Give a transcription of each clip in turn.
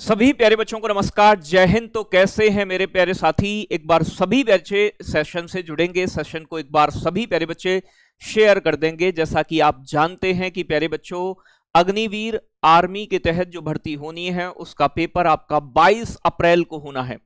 सभी प्यारे बच्चों को नमस्कार, जय हिंद। तो कैसे हैं मेरे प्यारे साथी? एक बार सभी बच्चे सेशन से जुड़ेंगे, सेशन को एक बार सभी प्यारे बच्चे शेयर कर देंगे। जैसा कि आप जानते हैं कि प्यारे बच्चों, अग्निवीर आर्मी के तहत जो भर्ती होनी है उसका पेपर आपका 22 अप्रैल को होना है।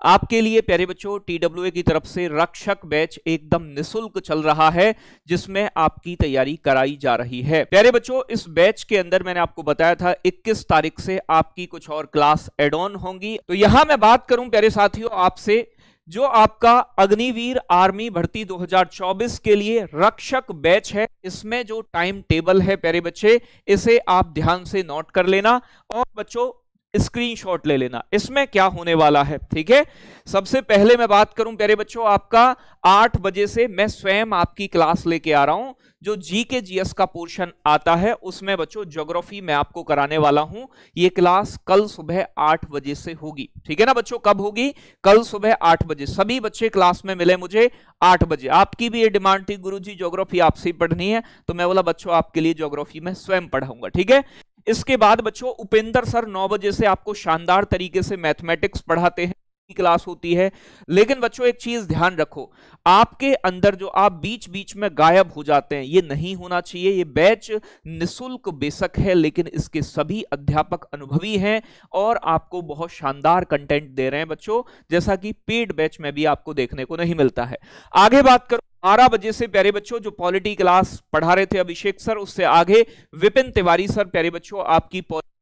आपके लिए प्यारे बच्चों TWA की तरफ से रक्षक बैच एकदम निशुल्क चल रहा है, जिसमें आपकी तैयारी कराई जा रही है। प्यारे बच्चों, इस बैच के अंदर मैंने आपको बताया था 21 तारीख से आपकी कुछ और क्लास एड ऑन होंगी। तो यहां मैं बात करूं प्यारे साथियों आपसे, जो आपका अग्निवीर आर्मी भर्ती 2024 के लिए रक्षक बैच है, इसमें जो टाइम टेबल है प्यारे बच्चे, इसे आप ध्यान से नोट कर लेना और बच्चों स्क्रीनशॉट ले लेना। इसमें क्या होने वाला है, ठीक है? सबसे पहले मैं बात करूं प्यारे बच्चों, आपका 8 बजे से मैं स्वयं आपकी क्लास लेके आ रहा हूं। जो जीके जीएस का पोर्शन आता है उसमें बच्चों ज्योग्राफी मैं आपको कराने वाला हूं। ये क्लास कल सुबह 8 बजे से होगी, ठीक है ना बच्चों? कब होगी? कल सुबह 8 बजे। सभी बच्चे क्लास में मिले मुझे 8 बजे। आपकी भी ये डिमांड थी, गुरुजी ज्योग्राफी आपसे ही पढ़नी है, तो मैं बोला बच्चों आपके लिए ज्योग्राफी मैं स्वयं पढ़ाऊंगा, ठीक है? इसके बाद बच्चों उपेंद्र सर 9 बजे से आपको शानदार तरीके से मैथमेटिक्स पढ़ाते हैं, क्लास होती है। लेकिन बच्चों एक चीज ध्यान रखो, आपके अंदर जो आप बीच बीच में गायब हो जाते हैं, ये नहीं होना चाहिए। ये बैच निशुल्क बेशक है, लेकिन इसके सभी अध्यापक अनुभवी हैं और आपको बहुत शानदार कंटेंट दे रहे हैं बच्चों, जैसा कि पेड बैच में भी आपको देखने को नहीं मिलता है। आगे बात करो 12 बजे से प्यारे बच्चों जो पॉलिटी क्लास पढ़ा रहे थे अभिषेक सर, उससे आगे विपिन तिवारी सर प्यारे बच्चों आपकी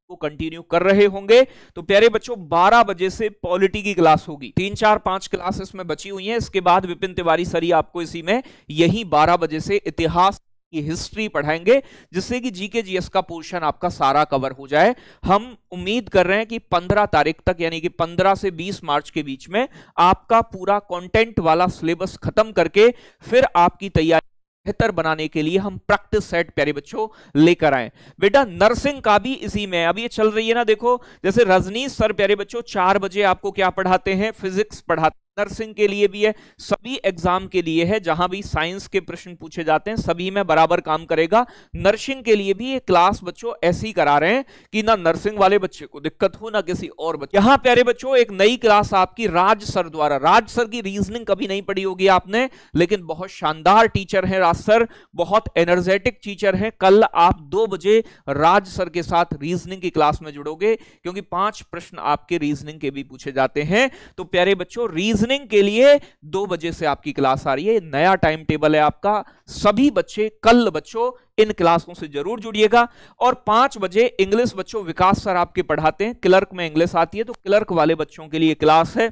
को कंटिन्यू कर रहे होंगे। तो प्यारे बच्चों 12 बजे से पॉलिटी की क्लास होगी। 3 4 5 क्लास इसमें बची हुई हैं। इसके बाद विपिन तिवारी सर ही आपको इसी में यही 12 बजे से इतिहास की हिस्ट्री पढ़ाएंगे, जिससे कि जीके जीएस का पोर्शन आपका सारा कवर हो जाए। हम उम्मीद कर रहे हैं कि 15 तारीख तक, यानी कि 15 से 20 मार्च के बीच में आपका पूरा कंटेंट वाला सिलेबस खत्म करके फिर आपकी तैयारी बेहतर बनाने के लिए हम प्रैक्टिस सेट प्यारे बच्चों लेकर आए। बेटा नर्सिंग का भी इसी में अब ये चल रही है ना। देखो जैसे रजनीश सर प्यारे बच्चों 4 बजे आपको क्या पढ़ाते हैं? फिजिक्स पढ़ाते हैं। नर्सिंग के लिए भी है, सभी एग्जाम के लिए है, जहां भी साइंस के प्रश्न पूछे जाते हैं सभी में बराबर काम करेगा। नर्सिंग के लिए भी ये क्लास बच्चों ऐसी करा रहे हैं कि ना नर्सिंग वाले बच्चे को दिक्कत हो ना किसी और बच्चे। यहां प्यारे बच्चों एक नई क्लास आपकी राज सर द्वारा, राज सर की रीजनिंग कभी नहीं पढ़ी होगी आपने, लेकिन बहुत शानदार टीचर है राज सर, बहुत एनर्जेटिक टीचर है। कल आप 2 बजे राज सर के साथ रीजनिंग की क्लास में जुड़ोगे, क्योंकि 5 प्रश्न आपके रीजनिंग के भी पूछे जाते हैं। तो प्यारे बच्चों रीजनिंग के लिए 2 बजे से आपकी क्लास आ रही है। नया टाइम टेबल है आपका। सभी बच्चे कल बच्चों इन क्लासों से जरूर जुड़िएगा। और 5 बजे इंग्लिश बच्चों विकास सर आपके पढ़ाते हैं, क्लर्क में इंग्लिश आती है, तो क्लर्क वाले बच्चों के लिए क्लास है,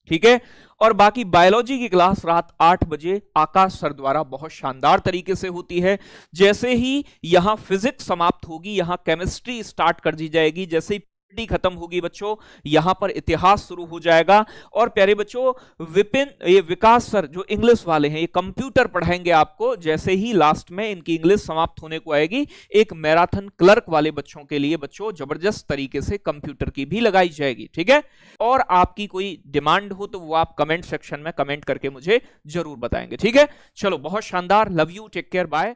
ठीक है? और बाकी बायोलॉजी की क्लास रात 8 बजे आकाश सर द्वारा बहुत शानदार तरीके से होती है। जैसे ही यहां फिजिक्स समाप्त होगी, यहां केमिस्ट्री स्टार्ट कर दी जाएगी। जैसे ही खत्म होगी बच्चों, यहां पर इतिहास शुरू हो जाएगा। और प्यारे बच्चों ये विकास सर जो इंग्लिश वाले हैं, ये कंप्यूटर पढ़ाएंगे आपको। जैसे ही लास्ट में इनकी इंग्लिश समाप्त होने को आएगी, एक मैराथन क्लर्क वाले बच्चों के लिए बच्चों जबरदस्त तरीके से कंप्यूटर की भी लगाई जाएगी, ठीक है? और आपकी कोई डिमांड हो तो वो आप कमेंट सेक्शन में कमेंट करके मुझे जरूर बताएंगे, ठीक है? चलो बहुत शानदार, love you, take care, bye.